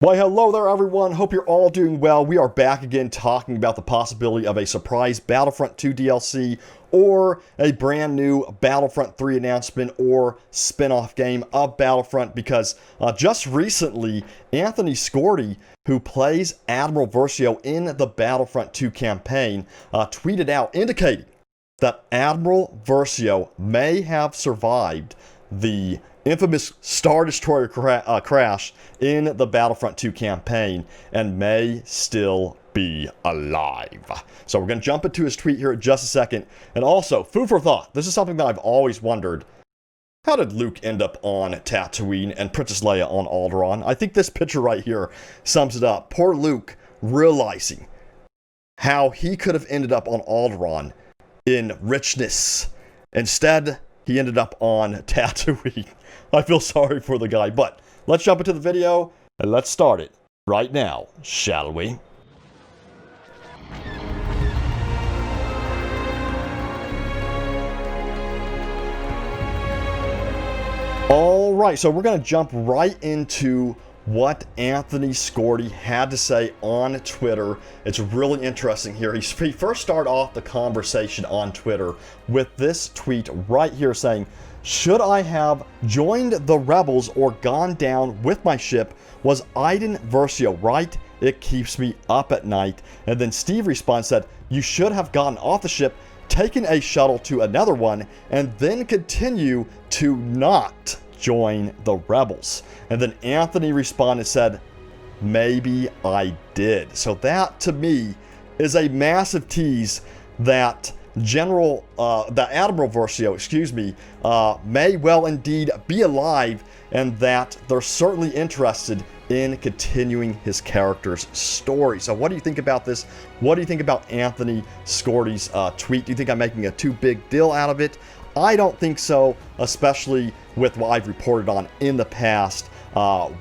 Why, hello there, everyone. Hope you're all doing well. We are back again talking about the possibility of a surprise Battlefront 2 DLC or a brand new Battlefront 3 announcement or spin-off game of Battlefront because just recently, Anthony Skordi, who plays Admiral Versio in the Battlefront 2 campaign, tweeted out indicating that Admiral Versio may have survived the infamous Star Destroyer crash in the Battlefront 2 campaign and may still be alive. So we're going to jump into his tweet here in just a second. And also, food for thought. This is something that I've always wondered. How did Luke end up on Tatooine and Princess Leia on Alderaan? I think this picture right here sums it up. Poor Luke realizing how he could have ended up on Alderaan in richness. Instead, he ended up on Tatooine. I feel sorry for the guy, but let's jump into the video and let's start it right now, shall we? All right, so we're going to jump right into what Anthony Skordi had to say on Twitter. It's really interesting here. He first started off the conversation on Twitter with this tweet right here saying, "Should I have joined the rebels or gone down with my ship? Was Iden Versio right? It keeps me up at night." And then Steve responds, said, "You should have gotten off the ship, taken a shuttle to another one, and then continue to not join the rebels." And then Anthony responded, said, "Maybe I did." So that to me is a massive tease that Admiral Versio, may well indeed be alive, and that they're certainly interested in continuing his character's story. So what do you think about this? What do you think about Anthony Skordi's tweet? Do you think I'm making a too big deal out of it? I don't think so, especially with what I've reported on in the past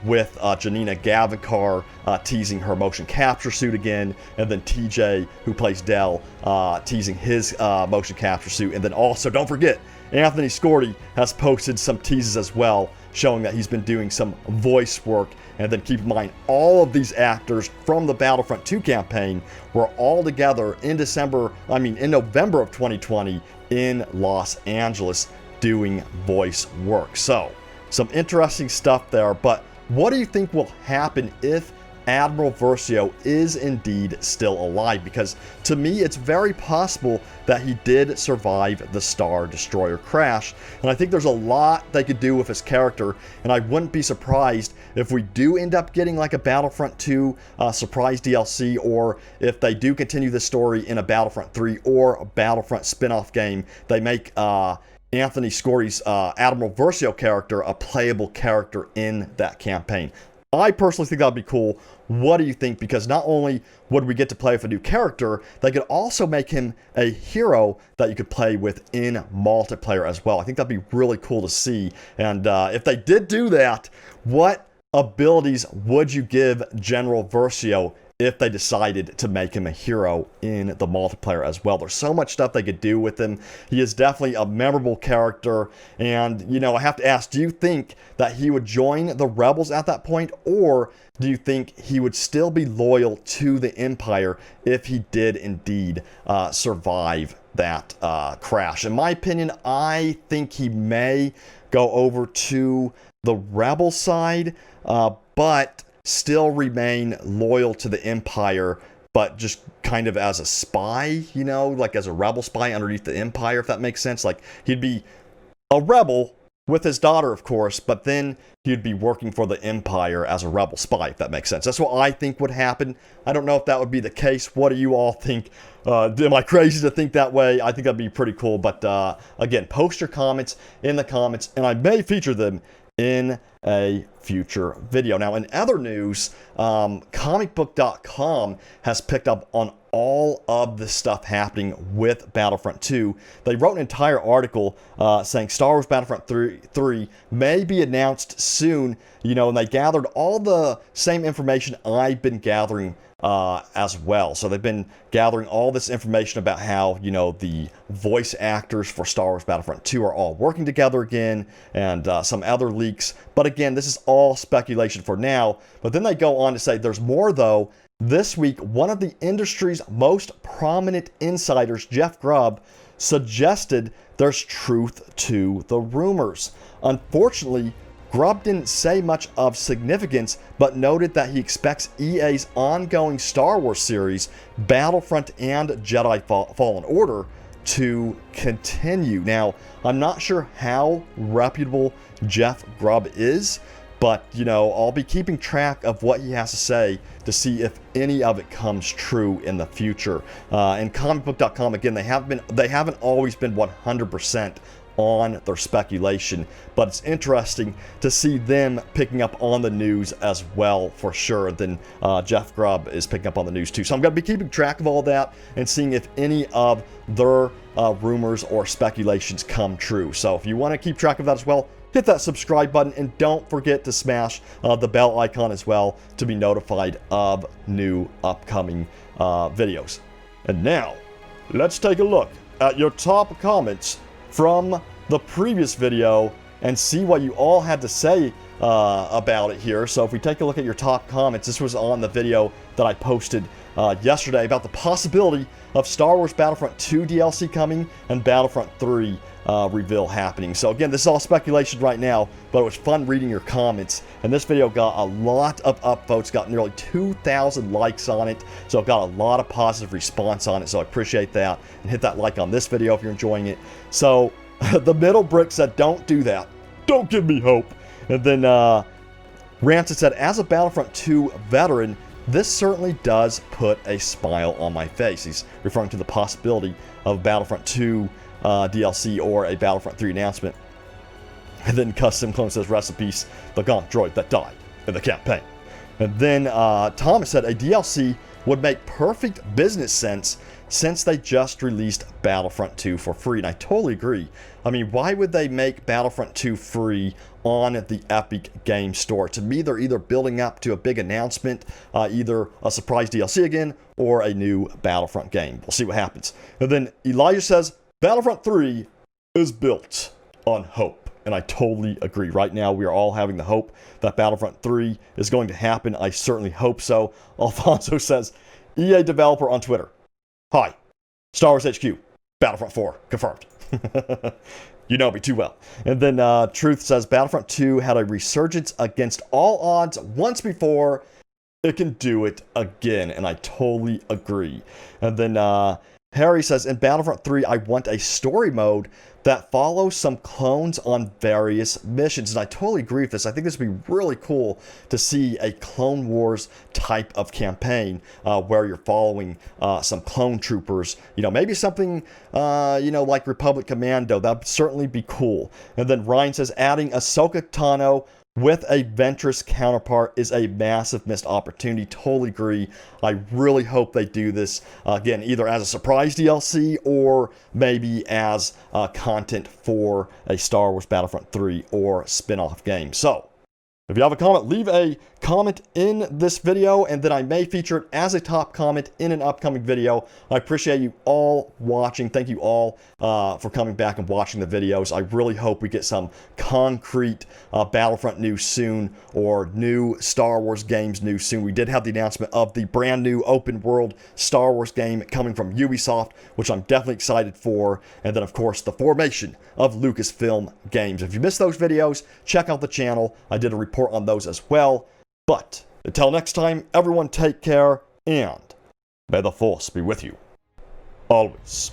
with Janina Gavankar teasing her motion capture suit again, and then TJ, who plays Dell, teasing his motion capture suit. And then also, don't forget, Anthony Skordi has posted some teases as well, showing that he's been doing some voice work. And then keep in mind, all of these actors from the Battlefront 2 campaign were all together in November of 2020 in Los Angeles doing voice work. So, some interesting stuff there, but what do you think will happen if Admiral Versio is indeed still alive? Because to me, it's very possible that he did survive the Star Destroyer crash, and I think there's a lot they could do with his character, and I wouldn't be surprised if we do end up getting like a Battlefront 2 surprise DLC, or if they do continue the story in a Battlefront 3 or a Battlefront spin-off game, they make Anthony Skordi's Admiral Versio character a playable character in that campaign. I personally think that'd be cool. What do you think? Because not only would we get to play with a new character, they could also make him a hero that you could play with in multiplayer as well. I think that'd be really cool to see. And if they did do that, what abilities would you give General Versio if they decided to make him a hero in the multiplayer as well? There's so much stuff they could do with him. He is definitely a memorable character. And, I have to ask, do you think that he would join the rebels at that point? Or do you think he would still be loyal to the Empire if he did indeed survive that crash? In my opinion, I think he may go over to the rebel side, but still remain loyal to the Empire, but just kind of as a spy, like as a rebel spy underneath the Empire, if that makes sense. Like, he'd be a rebel with his daughter, of course, but then he'd be working for the Empire as a rebel spy, if that makes sense. That's what I think would happen. I don't know if that would be the case. What do you all think? Am I crazy to think that way? I think that'd be pretty cool. But again, post your comments in the comments, and I may feature them in a future video. Now, in other news, comicbook.com has picked up on all of the stuff happening with Battlefront 2. They wrote an entire article saying Star Wars Battlefront 3 may be announced soon, and they gathered all the same information I've been gathering as well. So they've been gathering all this information about how, the voice actors for Star Wars Battlefront 2 are all working together again, and some other leaks. But again, this is all speculation for now. But then they go on to say there's more though. This week, one of the industry's most prominent insiders, Jeff Grubb, suggested there's truth to the rumors. Unfortunately, Grubb didn't say much of significance, but noted that he expects EA's ongoing Star Wars series, Battlefront and Jedi Fallen Order, to continue. Now, I'm not sure how reputable Jeff Grubb is, but, you know, I'll be keeping track of what he has to say to see if any of it comes true in the future. And comicbook.com, again, they haven't always been 100% on their speculation, but it's interesting to see them picking up on the news as well, for sure. Then Jeff Grubb is picking up on the news too. So I'm going to be keeping track of all that and seeing if any of their rumors or speculations come true. So if you want to keep track of that as well, hit that subscribe button and don't forget to smash the bell icon as well to be notified of new upcoming videos. And now, let's take a look at your top comments from the previous video and see what you all had to say about it here. So if we take a look at your top comments, this was on the video that I posted yesterday about the possibility of Star Wars Battlefront 2 DLC coming and Battlefront 3 reveal happening. So again, this is all speculation right now, but it was fun reading your comments. And this video got a lot of upvotes, got nearly 2,000 likes on it. So it got a lot of positive response on it. So I appreciate that. And hit that like on this video if you're enjoying it. So the middle brick said, don't do that. Don't give me hope. And then Rancid said, as a Battlefront 2 veteran, this certainly does put a smile on my face. He's referring to the possibility of Battlefront 2 DLC or a Battlefront 3 announcement. And then Custom Clone says, rest in peace, the Gaunt droid that died in the campaign. And then Thomas said, a DLC would make perfect business sense since they just released Battlefront 2 for free. And I totally agree. I mean, why would they make Battlefront 2 free on the Epic Games Store? To me, they're either building up to a big announcement, either a surprise DLC again, or a new Battlefront game. We'll see what happens. And then Elijah says, Battlefront 3 is built on hope. And I totally agree. Right now, we are all having the hope that Battlefront 3 is going to happen. I certainly hope so. Alfonso says, EA developer on Twitter. Hi, Star Wars HQ, Battlefront 4, confirmed. You know me too well. And then Truth says, Battlefront 2 had a resurgence against all odds once before. It can do it again. And I totally agree. And then Harry says, in Battlefront 3, I want a story mode that follows some clones on various missions. And I totally agree with this. I think this would be really cool to see a Clone Wars type of campaign where you're following some clone troopers. You know, maybe something, you know, like Republic Commando. That would certainly be cool. And then Ryan says, adding Ahsoka Tano with a Ventress counterpart is a massive missed opportunity. Totally agree. I really hope they do this, again, either as a surprise DLC or maybe as content for a Star Wars Battlefront 3 or spin-off game. So, if you have a comment, leave a comment in this video, and then I may feature it as a top comment in an upcoming video. I appreciate you all watching. Thank you all for coming back and watching the videos. I really hope we get some concrete Battlefront news soon, or new Star Wars games news soon. We did have the announcement of the brand new open world Star Wars game coming from Ubisoft, which I'm definitely excited for. And then, of course, the formation of Lucasfilm Games. If you missed those videos, check out the channel. I did a report on those as well. But until next time, everyone take care, and may the Force be with you always.